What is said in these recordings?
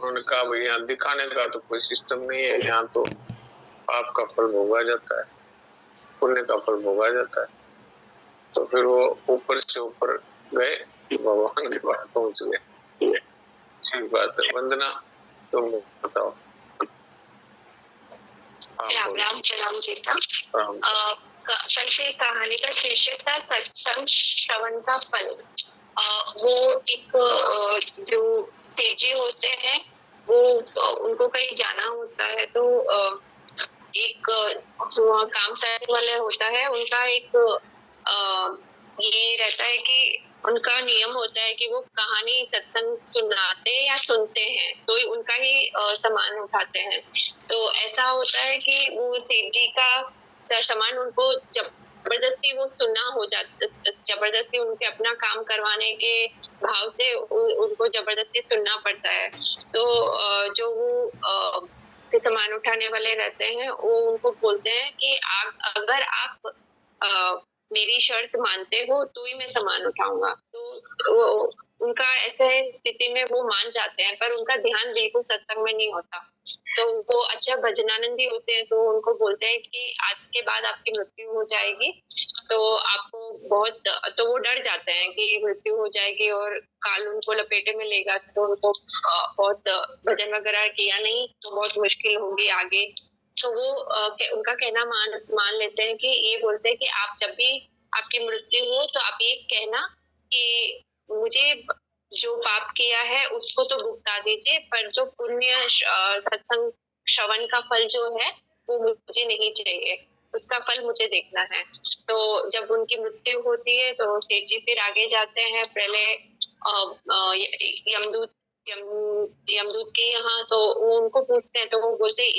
उन्होंने कहा भाई यहाँ दिखाने का तो कोई सिस्टम नहीं है, यहाँ तो पाप का फल भोगा जाता है, पुण्य का फल भोगा जाता है। तो फिर वो ऊपर से ऊपर गए, भगवान के पास पहुंच गए। ठीक बात है। वंदना, तुम बताओ। राम राम, प्रणाम जी साहब। कल की कहानी का शीर्षक था सत्संग श्रवण का फल। वो एक जो सेठ जी होते हैं, वो उनको कहीं जाना होता है, तो एक जो काम करने वाले होता है, उनका एक ये रहता है कि उनका नियम होता है कि वो कहानी सत्संग सुनाते या सुनते हैं तो उनका ही सामान उठाते हैं। तो ऐसा होता है कि वो सेठ जी का सामान उनको जबरदस्ती वो सुनना हो जाता, जबरदस्ती उनके अपना काम करवाने के भाव से उनको जबरदस्ती सुनना पड़ता है। तो जो वो सामान उठाने वाले रहते हैं, वो उनको बोलते हैं कि अगर आप मेरी शर्त मानते हो तो ही मैं सामान उठाऊंगा। तो वो उनका ऐसे स्थिति में वो मान जाते हैं, पर उनका ध्यान बिल्कुल सत्संग में नहीं होता। तो वो अच्छा भजनानंदी होते हैं, तो उनको बोलते हैं कि आज के बाद आपकी मृत्यु हो जाएगी, तो आपको बहुत, तो वो डर जाते हैं कि मृत्यु हो जाएगी और काल उनको लपेटे में लेगा, तो उनको बहुत भजन वगैरह किया नहीं तो बहुत मुश्किल होगी आगे। तो वो उनका कहना मान लेते हैं कि ये बोलते हैं कि आप जब भी आपकी मृत्यु हो तो आप ये कहना कि मुझे जो पाप किया है उसको तो भुगता दीजिए, पर जो पुण्य सत्संग श्रवण का फल जो है वो मुझे नहीं चाहिए, उसका फल मुझे देखना है। तो जब उनकी मृत्यु होती है तो सेठ जी फिर आगे जाते हैं, पहले यमदूत के यहाँ, तो वो उनको पूछते हैं, तो वो बोलते हैं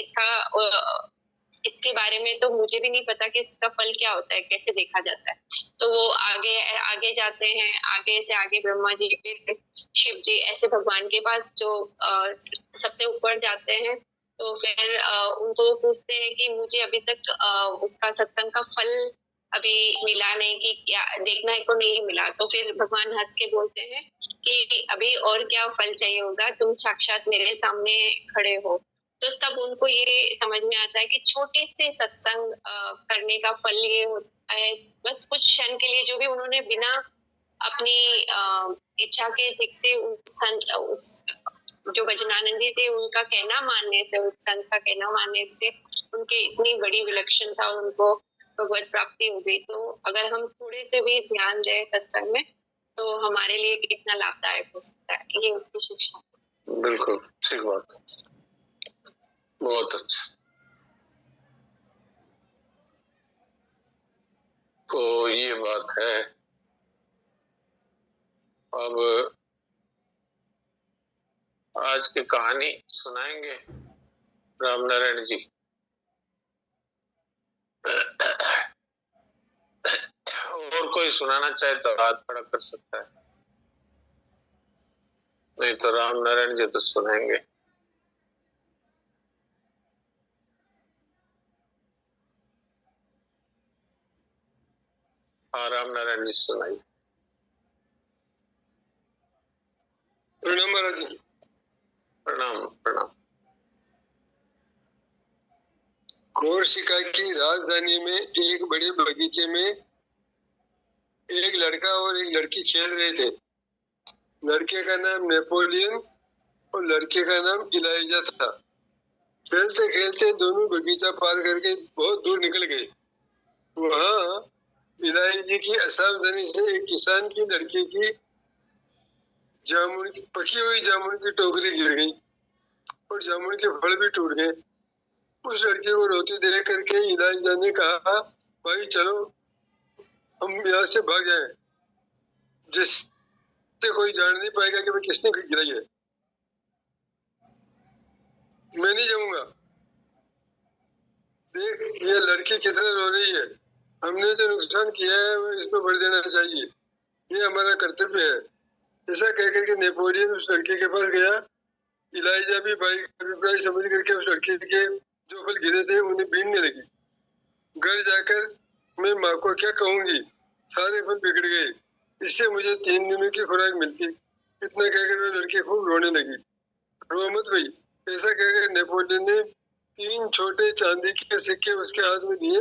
इसके बारे में तो मुझे भी नहीं पता कि इसका फल क्या होता है, कैसे देखा जाता है। तो वो आगे आगे जाते हैं, आगे से आगे ब्रह्मा जी, फिर शिव जी, ऐसे भगवान के पास जो सबसे ऊपर जाते हैं। तो फिर उनको पूछते हैं कि मुझे अभी तक उसका सत्संग का फल अभी मिला नहीं, कि क्या देखने को नहीं मिला। तो फिर भगवान हंस के बोलते हैं कि अभी और क्या फल चाहिए होगा, तुम साक्षात मेरे सामने खड़े हो। तो तब उनको ये समझ में आता है कि छोटे से सत्संग करने का फल ये होता है, बस कुछ क्षण के लिए, जो भी उन्होंने बिना अपनी इच्छा के ठीक से उस जो भजनानंदी थे उनका कहना मानने से, उस संत का कहना मानने से उनके इतनी बड़ी विलक्षणता, उनको भगवत प्राप्ति हो गई। तो अगर हम थोड़े से भी ध्यान दें सत्संग में तो हमारे लिए कितना लाभदायक हो सकता है, ये उसकी शिक्षा। बिल्कुल ठीक बात, बहुत अच्छा। तो ये बात है। अब आज की कहानी सुनाएंगे राम नारायण जी। और कोई सुनाना चाहे तो हाथ खड़ा कर सकता है, नहीं तो राम नारायण जी तो सुनाएंगे। हाँ, राम नारायण जी सुनाइए। प्रणाम महाराज जी। प्रणाम प्रणाम। कोर्सिका की राजधानी में एक बड़े बगीचे में एक लड़का और एक लड़की खेल रहे थे। लड़के का नाम नेपोलियन और लड़के का नाम इलाइजा था। खेलते खेलते दोनों बगीचा पार करके बहुत दूर निकल गए। वहाँ इलाइजा की असावधानी से एक किसान की लड़की की पकी हुई जामुन की टोकरी गिर गई और जामुन के फल भी टूट गए। उस लड़के को रोते देख करके इलाइजा ने कहा, भाई चलो हम यहाँ से भाग जाएं, जिससे कोई जान नहीं पाएगा कि मैं किसने गिराई है। मैं नहीं जाऊंगा। देख ये लड़की कितना रो रही है, हमने जो नुकसान किया है वो इसको भर देना चाहिए, ये हमारा कर्तव्य है। ऐसा कहकर के नेपोलियन उस लड़के के पास गया। इलाइजा भी भाई का अभिप्राय समझ करके उस लड़के के जो फल गिरे थे उन्हें बीनने लगी। घर जाकर मैं माँ को क्या कहूंगी, सारे फल बिगड़ गए, इससे मुझे 3 दिनों की खुराक मिलती। इतना कहकर वो लड़की खूब रोने लगी। रो मत भाई। ऐसा कहकर नेपोलियन ने 3 छोटे चांदी के सिक्के उसके हाथ में दिए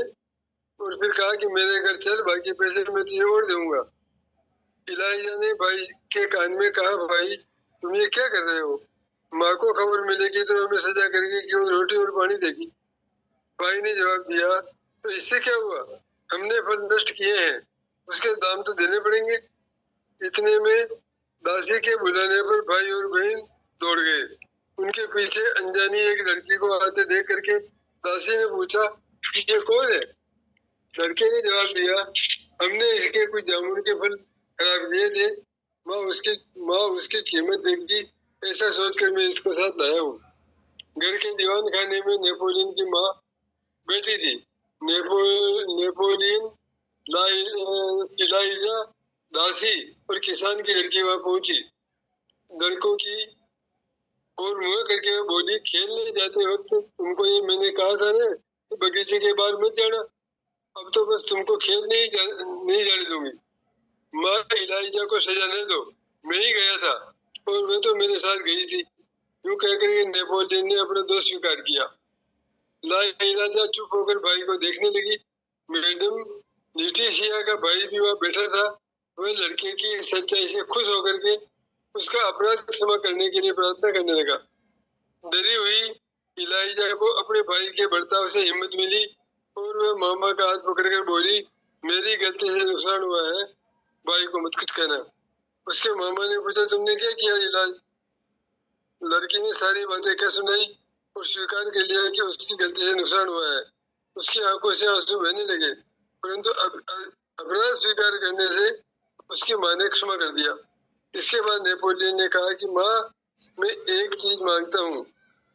और फिर कहा कि मेरे घर चल, बाकी पैसे मैं तुझे और दूंगा। इलाइजा ने भाई के कान में कहा, भाई तुम ये क्या कर रहे हो? माँ को खबर मिलेगी तो हमें सजा करके क्यों रोटी और पानी देगी? भाई ने जवाब दिया, तो इससे क्या हुआ? हमने फल नष्ट किए हैं, उसके दाम तो देने पड़ेंगे। इतने में दासी के बुलाने पर भाई और बहन दौड़ गए। उनके पीछे अनजानी एक लड़की को आते देख करके दासी ने पूछा कि ये कौन है? लड़के ने जवाब दिया, हमने इसके कुछ जामुन के फल खराब किए थे, माँ उसकी कीमत देगी, ऐसा सोचकर मैं इसको साथ लाया हूँ। घर के दीवान खाने में नेपोलियन की माँ बैठी थी। नेपोलियन, इलाइजा, दासी और किसान की लड़की वहां पहुंची। लड़कों की और मुंह करके बोली, खेलने जाते वक्त तुमको ये मैंने कहा था ना, बगीचे के बाहर मत जाना। अब तो बस तुमको खेलने ही नहीं जाने दूंगी। माँ इलाइजा को सजा नहीं दो, मैं ही गया था और वह तो मेरे साथ गई थी। यूं कहकर नेपोलियन ने अपना दोष स्वीकार किया। इलाइजा चुप होकर भाई को देखने लगी। मैडम लेटिसिया का भाई भी वहाँ बैठा था। वह लड़के की सच्चाई से खुश होकर के उसका अपराध क्षमा करने के लिए प्रार्थना करने लगा। डरी हुई इलाइजा को अपने भाई के बर्ताव से हिम्मत मिली और वह मामा का हाथ पकड़कर बोली, मेरी गलती से नुकसान हुआ है, भाई को मत कुछ कहना। उसके मामा ने पूछा, तुमने क्या किया इलाज? लड़की ने सारी बातें कह सुनाई और स्वीकार कर लिया कि उसकी गलती से नुकसान हुआ है। उसकी आंखों से आंसू बहने लगे, परंतु अपराध स्वीकार करने से उसकी माँ ने क्षमा कर दिया। इसके बाद नेपोलियन ने कहा कि माँ, मैं एक चीज मांगता हूँ,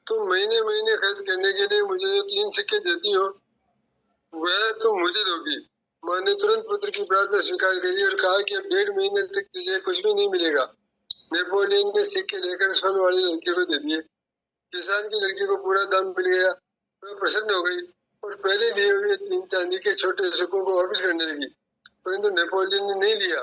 तुम महीने महीने खर्च करने के लिए मुझे जो 3 सिक्के देती हो वह तुम मुझे दोगी। माँ ने तुरंत पुत्र की प्रार्थना स्वीकार करी और कहा कि अब 1.5 महीने तक तुझे कुछ भी नहीं मिलेगा। नेपोलियन ने सिक्के लेकर फल वाली लड़की को दे दिए। किसान की लड़की को पूरा दाम मिल गया। वह प्रसन्न हो गई और पहले लिए हुए 3 चांदी के छोटे सिक्कों को वापस करने लगी, परंतु नेपोलियन ने नहीं लिया।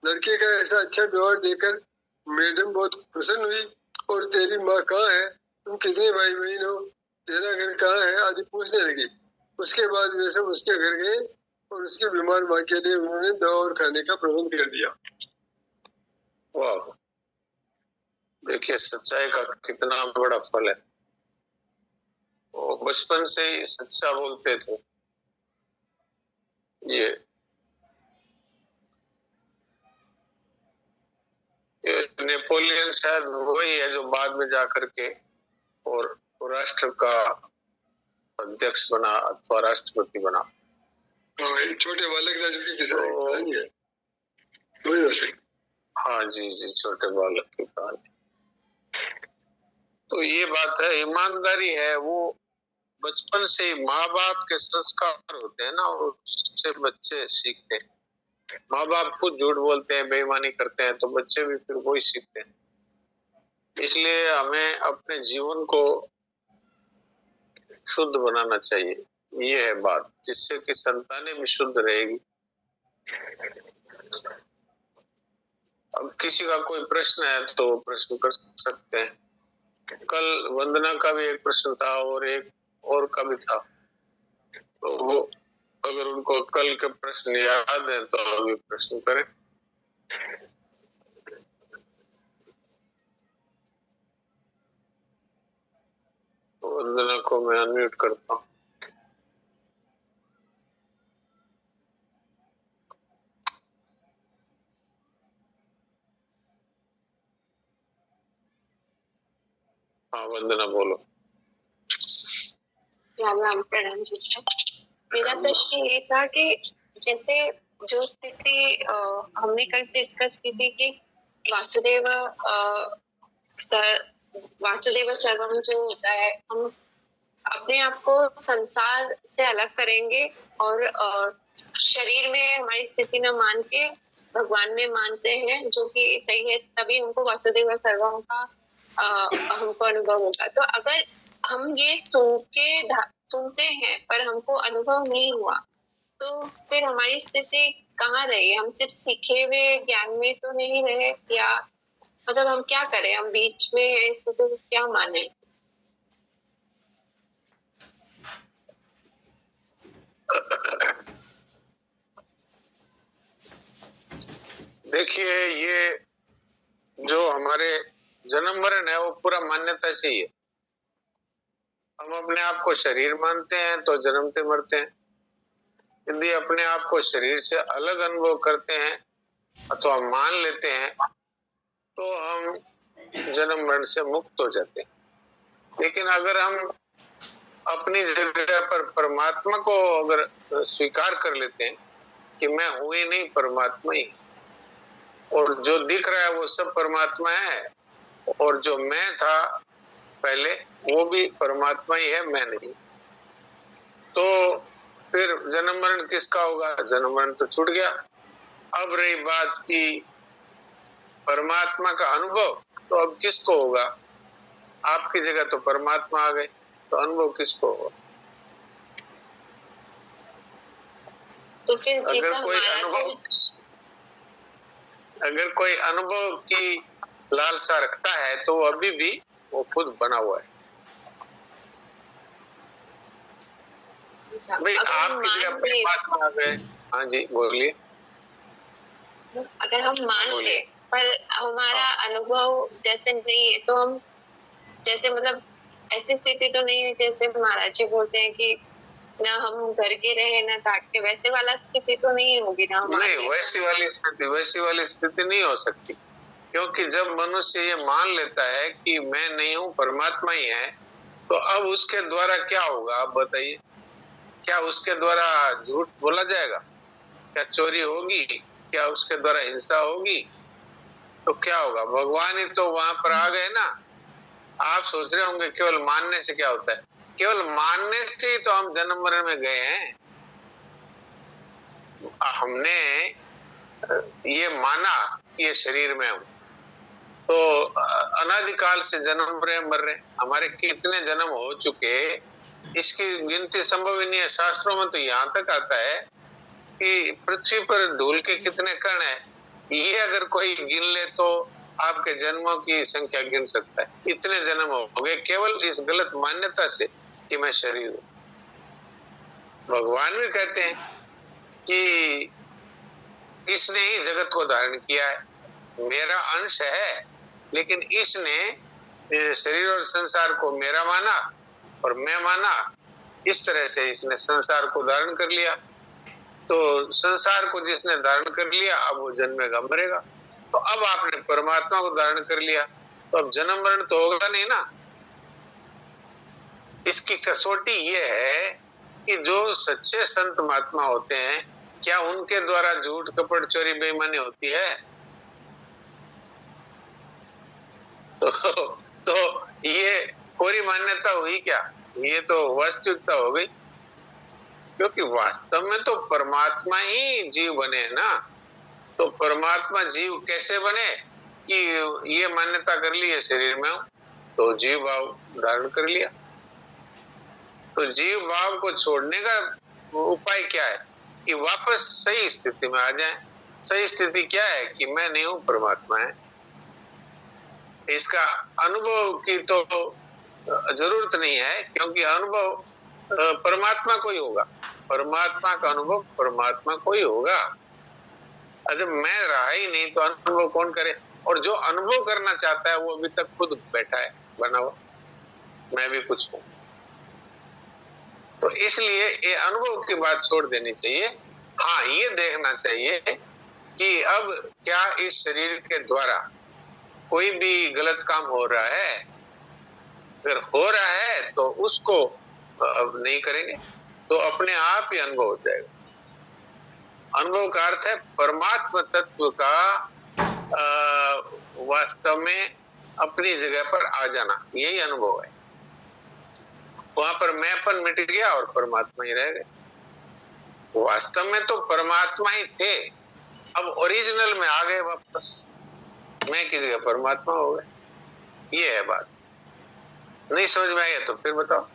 लड़के का ऐसा अच्छा व्यवहार देखकर मैडम बहुत प्रसन्न हुई और तेरी माँ कहाँ है, तुम कितने भाई बहन हो, तेरा घर कहाँ है आदि पूछने लगी। उसके बाद वे सब उसके घर गए और उसकी बीमार माँ के लिए उन्होंने दवा और खाने का प्रबंध कर दिया। वाह, देखिए सच्चाई का कितना बड़ा फल है। वो बचपन से ही सच्चा बोलते थे। ये नेपोलियन शायद वही है जो बाद में जाकर के और राष्ट्र का अध्यक्ष बना अथवा राष्ट्रपति बना। छोटे बालक राजू की कहानी है। हाँ जी जी, छोटे बालक की कहानी। तो ये बात है, ईमानदारी है, वो बचपन से ही माँ बाप के संस्कार होते हैं ना, उससे बच्चे सीखते हैं। माँ बाप खुद झूठ बोलते हैं, बेईमानी करते हैं, तो बच्चे भी फिर वही सीखते हैं। इसलिए हमें अपने जीवन को शुद्ध बनाना चाहिए, ये है बात, जिससे कि संतानें भी शुद्ध रहेगी। अब किसी का कोई प्रश्न है तो प्रश्न कर सकते हैं। कल वंदना का भी एक प्रश्न था और एक और का भी था, तो वो अगर उनको कल के प्रश्न याद है तो अभी प्रश्न करें। वंदना को मैं अनम्यूट करता हूँ। हाँ वंदना बोलो। राम राम, प्रणाम जी सर। मेरा प्रश्न ये था कि जैसे जो स्थिति हमने कल डिस्कस की थी कि वासुदेव वासुदेव सर्वम जो होता है, हम अपने आप को संसार से अलग करेंगे और शरीर में हमारी स्थिति न मान के भगवान में मानते हैं, जो कि सही है, तभी हमको वासुदेव सर्वम का हमको अनुभव होगा। तो अगर हम ये सुनते हैं पर हमको अनुभव नहीं हुआ, तो फिर हमारी स्थिति कहाँ रही? हम सिर्फ सीखे हुए ज्ञान में तो नहीं रहे, या मतलब हम क्या करें, हम बीच में स्थिति को क्या माने? देखिए, ये जो हमारे जन्म मरण है वो पूरा मान्यता से ही है। हम अपने आप को शरीर मानते हैं तो जन्मते मरते हैं। यदि अपने आप को शरीर से अलग अनुभव करते हैं अथवा मान लेते हैं तो हम जन्म मरण से मुक्त हो जाते हैं। लेकिन अगर हम अपनी जगह पर परमात्मा को अगर स्वीकार कर लेते हैं कि मैं हूं ही नहीं, परमात्मा ही, और जो दिख रहा है वो सब परमात्मा है, और जो मैं था पहले वो भी परमात्मा ही है, मैं नहीं, तो फिर जन्म मरण किसका होगा? जन्म मरण तो छूट गया। अब रही बात की परमात्मा का अनुभव, तो अब किसको होगा? आपकी जगह तो परमात्मा आ गए, तो अनुभव किसको होगा? तो फिर अगर कोई अनुभव की लालसा रखता है तो अभी भी वो खुद बना हुआ है। भाई आपकी जगह परमात्मा आ गए। हाँ जी, बोलिए। अगर हम मान ले पर हमारा अनुभव जैसे नहीं है, तो हम जैसे मतलब ऐसी स्थिति तो नहीं है जैसे महाराज जी बोलते हैं कि ना हम घर के रहे ना काट के, वैसे वाला स्थिति तो नहीं होगी ना हमारे? नहीं, वैसी वाली स्थिति नहीं हो सकती, क्योंकि जब मनुष्य ये मान लेता है कि मैं नहीं हूँ, परमात्मा ही है, तो अब उसके द्वारा क्या होगा आप बताइए? क्या उसके द्वारा झूठ बोला जाएगा? क्या चोरी होगी? क्या उसके द्वारा हिंसा होगी? तो क्या होगा? भगवान ही तो वहां पर आ गए ना। आप सोच रहे होंगे केवल मानने से क्या होता है? केवल मानने से ही तो हम जन्म मरण में गए हैं। हमने ये माना कि ये शरीर में हूं, तो अनादिकाल से जन्म रहे मर रहे। हमारे कितने जन्म हो चुके, इसकी गिनती संभव ही नहीं है। शास्त्रों में तो यहाँ तक आता है कि पृथ्वी पर धूल के कितने कण हैं, ये अगर कोई गिन ले तो आपके जन्मों की संख्या गिन सकता है। इतने जन्म हो गए केवल इस गलत मान्यता से कि मैं शरीर हूं। भगवान भी कहते हैं कि इसने ही जगत को धारण किया है, मेरा अंश है, लेकिन इसने शरीर और संसार को मेरा माना और मैं माना, इस तरह से इसने संसार को धारण कर लिया। तो संसार को जिसने धारण कर लिया अब वो जन्मेगा मरेगा। तो अब आपने परमात्मा को धारण कर लिया, तो अब जन्म मरण तो होगा नहीं ना। इसकी कसौटी ये है कि जो सच्चे संत महात्मा होते हैं, क्या उनके द्वारा झूठ कपट चोरी बेईमानी होती है? तो ये कोरी मान्यता हुई क्या? ये तो वास्तविकता हो गई, क्योंकि वास्तव में तो परमात्मा ही जीव बने ना। तो परमात्मा जीव कैसे बने? कि ये मान्यता कर ली है शरीर में हूं, तो जीव भाव धारण कर लिया। तो जीव भाव को छोड़ने का उपाय क्या है? कि वापस सही स्थिति में आ जाएं। सही स्थिति क्या है? कि मैं नहीं हूं, परमात्मा है। इसका अनुभव की तो जरूरत नहीं है, क्योंकि अनुभव परमात्मा को ही होगा। परमात्मा का अनुभव परमात्मा को ही होगा। जब मैं रहा ही नहीं तो अनुभव कौन करे? और जो अनुभव करना चाहता है वो अभी तक खुद बैठा है बना हुआ, मैं भी कुछ हूं। तो इसलिए ये अनुभव की बात छोड़ देनी चाहिए। हाँ, ये देखना चाहिए कि अब क्या इस शरीर के द्वारा कोई भी गलत काम हो रहा है? अगर हो रहा है तो उसको अब नहीं करेंगे, तो अपने आप ही अनुभव हो जाएगा। अनुभव का अर्थ है परमात्मा तत्व का वास्तव में अपनी जगह पर आ जाना, यही अनुभव है। वहां पर मैंपन मिट गया और परमात्मा ही रह गए। वास्तव में तो परमात्मा ही थे, अब ओरिजिनल में आ गए वापस, मैं की जगह परमात्मा हो गए। ये है बात। नहीं समझ में आई है तो फिर बताओ।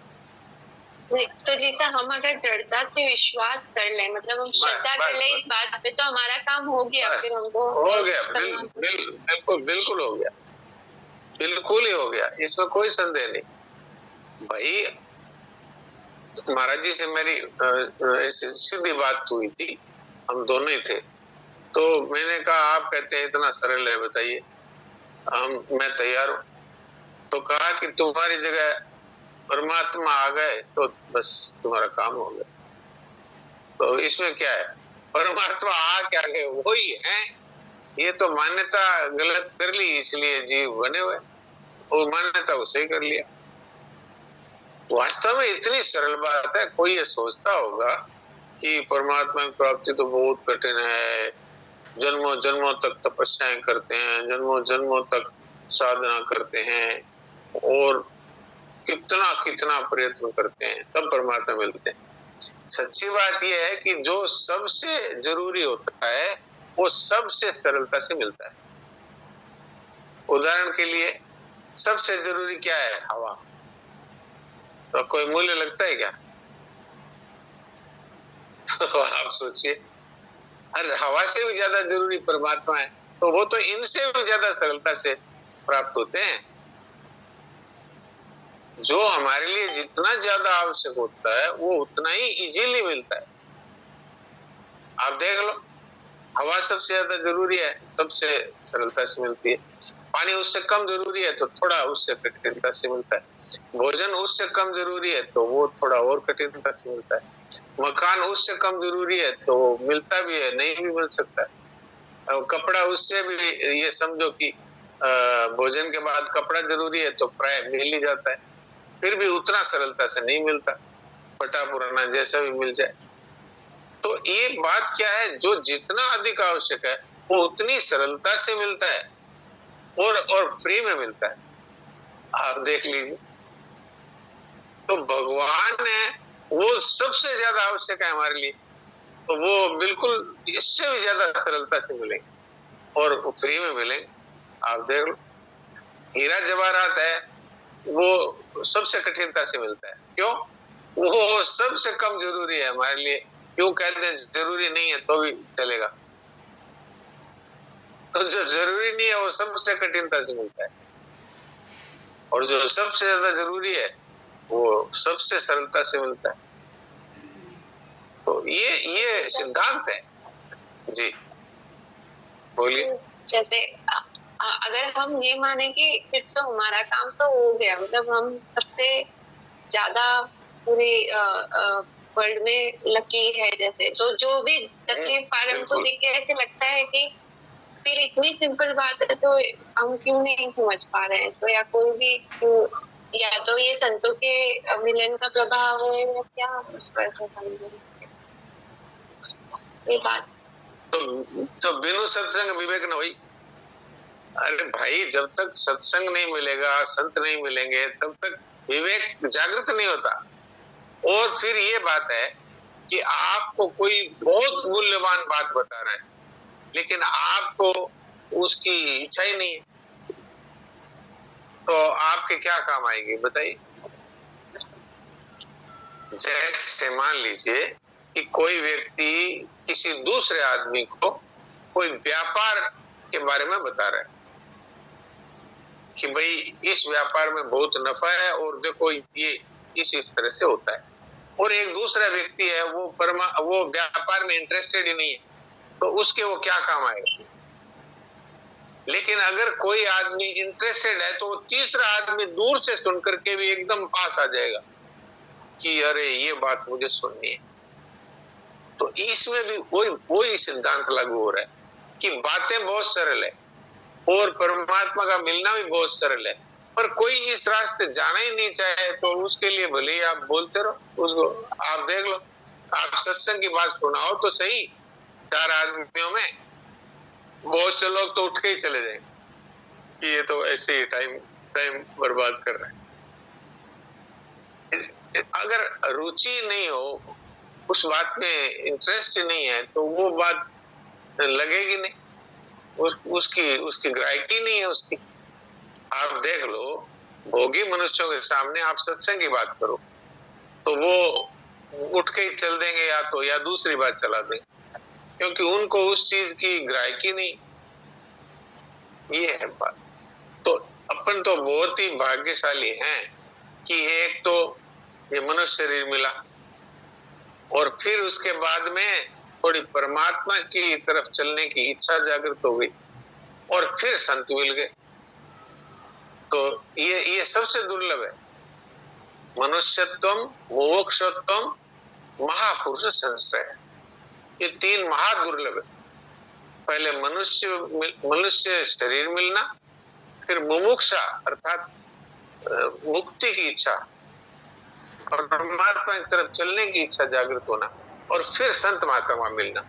तो जैसा हम अगर दृढ़ता से विश्वास कर ले, मतलब हम श्रद्धा कर ले इस बात पे, तो हमारा काम हो गया, फिर हमको हो गया, बिल्कुल बिल्कुल हो गया, बिल्कुल ही हो गया, इसमें कोई संदेह नहीं। भाई महाराज जी से मेरी ऐसी सीधी बात हुई थी, हम दोनों ही थे, तो मैंने कहा आप कहते हैं इतना सरल है, बताइए मैं तैयार हूँ। तो कहा कि तुम्हारी जगह परमात्मा आ गए तो बस तुम्हारा काम हो गया। तो इसमें क्या है, परमात्मा आ क्या गए, वही है, ये तो मान्यता गलत कर ली इसलिए जीव बने हुए, वो मान्यता उसे ही कर लिया। वास्तव में इतनी सरल बात है, कोई ये सोचता होगा कि परमात्मा की प्राप्ति तो बहुत कठिन है, जन्मों जन्मों तक तपस्याएं करते हैं, जन्मों जन्मों तक साधना करते हैं और कितना कितना प्रयत्न करते हैं तब परमात्मा मिलते हैं। सच्ची बात यह है कि जो सबसे जरूरी होता है वो सबसे सरलता से मिलता है। उदाहरण के लिए सबसे जरूरी क्या है, हवा, तो कोई मूल्य लगता है क्या? तो आप सोचिए, अरे हवा से भी ज्यादा जरूरी परमात्मा है, तो वो तो इनसे भी ज्यादा सरलता से प्राप्त होते हैं। जो हमारे लिए जितना ज्यादा आवश्यक होता है वो उतना ही इजीली मिलता है। आप देख लो, हवा सबसे ज्यादा जरूरी है, सबसे सरलता से मिलती है। पानी उससे कम जरूरी है तो थोड़ा उससे कठिनता से मिलता है। भोजन उससे कम जरूरी है तो वो थोड़ा और कठिनता से मिलता है। मकान उससे कम जरूरी है तो मिलता भी है, नहीं भी मिल सकता है। और कपड़ा उससे भी, ये समझो कि भोजन के बाद कपड़ा जरूरी है तो प्राय मिल ही जाता है, फिर भी उतना सरलता से नहीं मिलता, फटा पुराना जैसा भी मिल जाए। तो ये बात क्या है, जो जितना अधिक आवश्यक है वो उतनी सरलता से मिलता है और फ्री में मिलता है। आप देख लीजिए, तो भगवान है वो सबसे ज्यादा आवश्यक है हमारे लिए, तो वो बिल्कुल इससे भी ज्यादा सरलता से मिलेंगे और फ्री में मिलेंगे। आप देख लो, हीरा जवाहरात है वो सबसे कठिनता से मिलता है, क्यों? वो सबसे कम जरूरी है हमारे लिए। क्यों कहते हैं जरूरी नहीं है तो भी चलेगा? तो जो जरूरी नहीं है वो सबसे कठिनता से मिलता है, और जो सबसे ज्यादा जरूरी है वो सबसे सरलता से मिलता है। तो ये सिद्धांत है जी। बोलिए। जैसे अगर हम ये माने कि फिर तो हमारा काम तो हो गया, मतलब हम सबसे ज्यादा पूरे वर्ल्ड में लकी है जैसे, तो जो भी तकलीफ पा रहे हमको देख के ऐसे लगता है कि फिर इतनी सिंपल बात है तो हम क्यों नहीं समझ पा रहे हैं इसको, या कोई भी क्यों, या तो ये संतों के मिलन का प्रभाव है या क्या, इसको ऐसा समझो ये बात। तो बिनु सत्संग विवेक न हुई। अरे भाई, जब तक सत्संग नहीं मिलेगा, संत नहीं मिलेंगे, तब तक विवेक जागृत नहीं होता। और फिर ये बात है कि आपको कोई बहुत मूल्यवान बात बता रहा है, लेकिन आपको उसकी इच्छा ही नहीं है, तो आपके क्या काम आएगी बताइए? जैसे मान लीजिए कि कोई व्यक्ति किसी दूसरे आदमी को कोई व्यापार के बारे में बता रहा है कि भाई इस व्यापार में बहुत नफा है और देखो ये इस तरह से होता है, और एक दूसरा व्यक्ति है वो व्यापार में इंटरेस्टेड ही नहीं है, तो उसके वो क्या काम आएगा? लेकिन अगर कोई आदमी इंटरेस्टेड है तो तीसरा आदमी दूर से सुन करके भी एकदम पास आ जाएगा कि अरे ये बात मुझे सुननी है। तो इसमें भी वही सिद्धांत लागू हो रहा है कि बातें बहुत सरल है और परमात्मा का मिलना भी बहुत सरल है, पर कोई इस रास्ते जाना ही नहीं चाहे तो उसके लिए भले ही आप बोलते रहो उसको। आप देख लो, आप सत्संग की बात सुनाओ तो सही, 4 आदमियों में बहुत से लोग तो उठ के ही चले जाएंगे कि ये तो ऐसे ही टाइम बर्बाद कर रहे हैं। अगर रुचि नहीं हो, उस बात में इंटरेस्ट नहीं है, तो वो बात लगेगी नहीं, उसकी ग्राह्यता नहीं है उसकी। आप देख लो, भोगी मनुष्यों के सामने आप सत्संग की बात करो तो वो उठ के ही चल देंगे या दूसरी बात चला देंगे, क्योंकि उनको उस चीज की ग्राह्यता नहीं। ये है बात। तो अपन तो बहुत ही भाग्यशाली हैं कि एक तो ये मनुष्य शरीर मिला, और फिर उसके बाद में थोड़ी परमात्मा की तरफ चलने की इच्छा जागृत हो गई, और फिर संत मिल गए। तो ये सबसे दुर्लभ है। मनुष्यत्वम, मुमुक्षुत्वम, महापुरुष संश्रय, ये तीन महादुर्लभ है। पहले मनुष्य शरीर मिलना, फिर मुमुक्षा अर्थात मुक्ति की इच्छा और परमात्मा की तरफ चलने की इच्छा जागृत होना, और फिर संत महात्मा मिलना,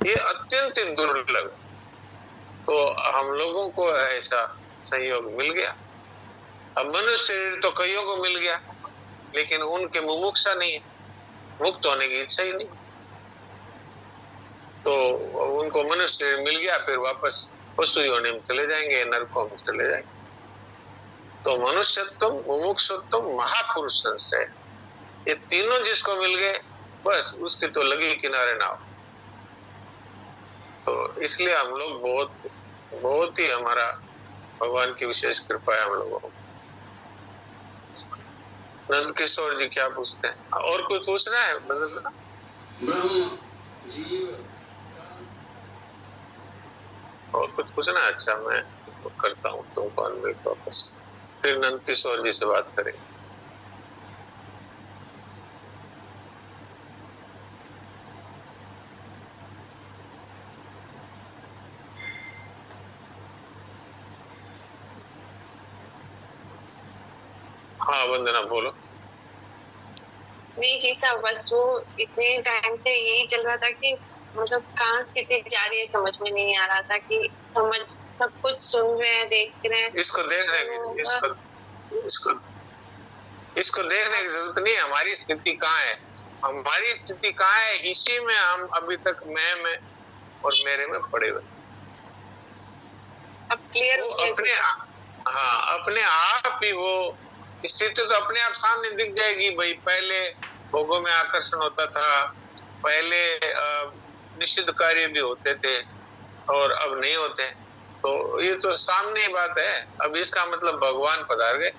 ये अत्यंत दुर्लभ है। तो हम लोगों को ऐसा संयोग मिल गया। अब मनुष्य शरीर तो कईयों को मिल गया, लेकिन उनके मुमुक्षा नहीं है, मुक्त होने की इच्छा ही नहीं। तो उनको मनुष्य शरीर मिल गया, फिर वापस पशु योनि में चले जाएंगे, नरकों में चले जाएंगे। तो मनुष्यत्व, मुमुक्षुत्व, महापुरुष संश्रय, ये तीनों जिसको मिल गए, बस उसके तो लगी किनारे नाव। तो इसलिए हम लोग बहुत ही, हमारा भगवान की विशेष कृपा है हम लोगों को। नंद किशोर जी क्या पूछते हैं? और कुछ पूछना है? बदलना और कुछ पूछना है? अच्छा, मैं करता हूँ तुमको अनम्यूट वापस, फिर नंद किशोर जी से बात करें। हाँ वंदना बोलो। नहीं जी साहब, बस वो इतने टाइम से यही चल रहा था कि मतलब कहाँ स्थिति जा रही है समझ में नहीं आ रहा था, कि समझ सब कुछ सुन रहे हैं, देख रहे हैं। इसको देखने की इसको देखने की जरूरत नहीं है। हमारी स्थिति कहाँ है, हमारी स्थिति कहाँ है, इसी में हम अभी तक मैं में और मेरे में पड़े हुए। अब क्लियर हो गया। अपने आप ही वो स्थिति तो अपने आप सामने दिख जाएगी। भाई पहले भोगों में आकर्षण होता था, पहले निषिद्ध कार्य भी होते थे और अब नहीं होते। तो ये तो सामने ही बात है। अब इसका मतलब भगवान पधार गए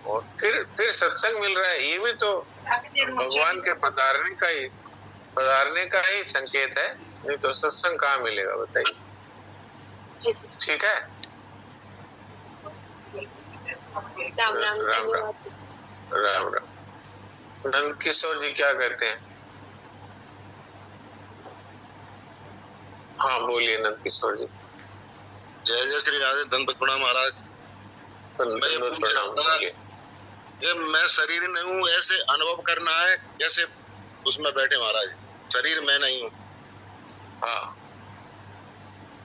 और फिर सत्संग मिल रहा है, ये भी तो भगवान के पधारने का ही संकेत है। नहीं तो सत्संग कहाँ मिलेगा बताइए? ठीक है। राम राम। राम राम। राम राम। नंद किशोर जी क्या कहते हैं? हाँ बोलिए नंद किशोर जी। जय जय श्री राधे। दंत प्रणाम महाराज। ये मैं शरीर नहीं हूँ ऐसे अनुभव करना है जैसे उसमें बैठे महाराज, शरीर मैं नहीं हूँ। हाँ,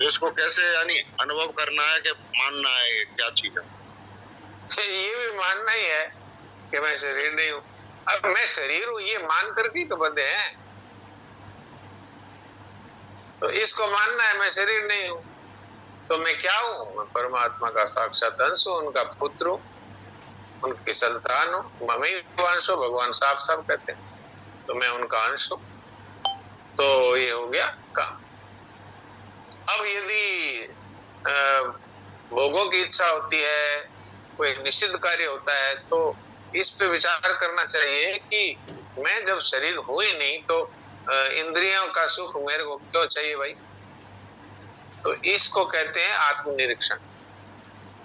इसको कैसे यानी अनुभव करना है कि मानना है, क्या चीज है? ये भी मानना ही है कि मैं शरीर नहीं हूँ। अब मैं शरीर हूँ ये मान करके तो बंधे हैं, तो इसको मानना है मैं शरीर नहीं हूँ। तो मैं क्या हूँ? मैं परमात्मा का साक्षात अंश हूँ, उनका पुत्र हूँ, उनकी संतान हूँ। मम्मी अंश हो, भगवान साफ साफ कहते हैं, तो मैं उनका अंश हूँ। तो ये हो गया काम। अब यदि भोगों की इच्छा होती है, कोई निषिद्ध कार्य होता है, तो इस पे विचार करना चाहिए कि मैं जब शरीर हूं ही नहीं तो इंद्रियों का सुख मेरे को क्यों चाहिए भाई? तो इसको कहते हैं आत्मनिरीक्षण।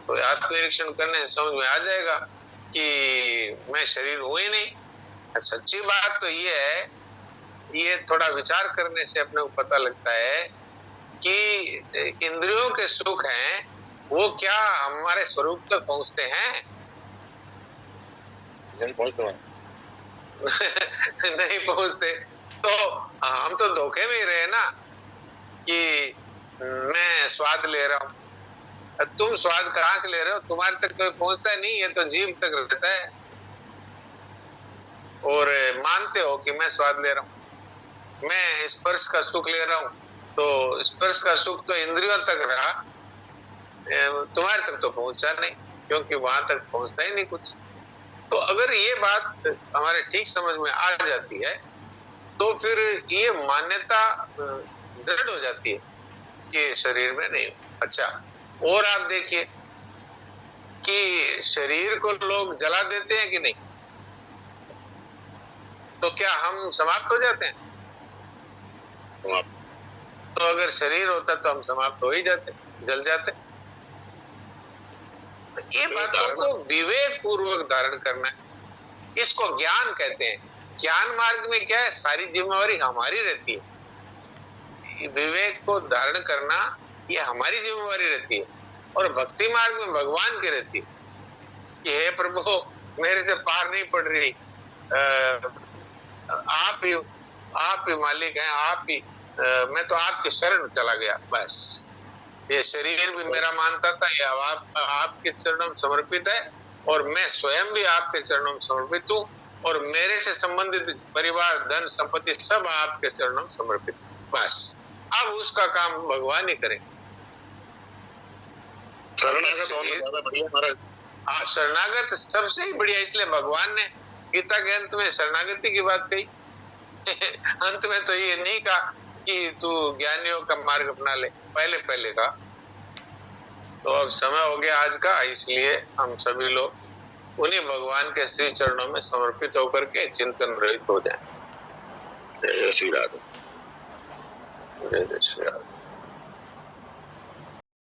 तो आत्मनिरीक्षण करने से समझ में आ जाएगा कि मैं शरीर हूं ही नहीं। सच्ची बात तो ये है, ये थोड़ा विचार करने से अपने को पता लगता है कि इंद्रियों के सुख हैं वो क्या हमारे स्वरूप तक पहुंचते हैं? नहीं पहुंचते नहीं पहुंचते। तो हम तो धोखे में ही रहे ना कि मैं स्वाद ले रहा हूं। तुम स्वाद कहाँ से ले रहे हो? तुम्हारे तक कोई पहुंचता नहीं, ये तो जीभ तक रहता है। और मानते हो कि मैं स्वाद ले रहा हूं, मैं स्पर्श का सुख ले रहा हूं, तो स्पर्श का सुख तो इंद्रियों तक रहा, तुम्हारे तक तो पहुंचा नहीं, क्योंकि वहां तक पहुंचता ही नहीं कुछ। तो अगर ये बात हमारे ठीक समझ में आ जाती है तो फिर ये मान्यता दृढ़ हो जाती है कि शरीर में नहीं। अच्छा, और आप देखिए कि शरीर को लोग जला देते हैं कि नहीं, तो क्या हम समाप्त हो जाते हैं? तो अगर शरीर होता तो हम समाप्त हो ही जाते, जल जाते। ये बातों को विवेक पूर्वक धारण करना है, इसको ज्ञान कहते हैं। ज्ञान मार्ग में क्या है, सारी जिम्मेवारी हमारी रहती है। विवेक को धारण करना ये हमारी जिम्मेवारी रहती है, और भक्ति मार्ग में भगवान की रहती है कि हे प्रभु मेरे से पार नहीं पड़ रही, आप ही मालिक हैं, आप ही, मैं तो आपके शरण चला गया। बस ये शरीर भी मेरा मानता था, ये आपके चरणों में समर्पित है, और मैं स्वयं भी आपके चरणों में समर्पित हूँ, और मेरे से संबंधित परिवार, धन, संपत्ति सब आपके चरणों में समर्पित। बस अब उसका काम भगवान ही करें। हाँ, शरणागत सबसे ही बढ़िया, इसलिए भगवान ने गीता के अंत में शरणागति की बात कही। अंत में तो ये नहीं कहा कि तू ज्ञानियों का मार्ग अपना ले, पहले कहा। तो अब समय हो गया आज का, इसलिए हम सभी लोग उन्हीं भगवान के श्री चरणों में समर्पित होकर के चिंतन रहित हो जाएं। जय श्री राधे, जय श्री राधे।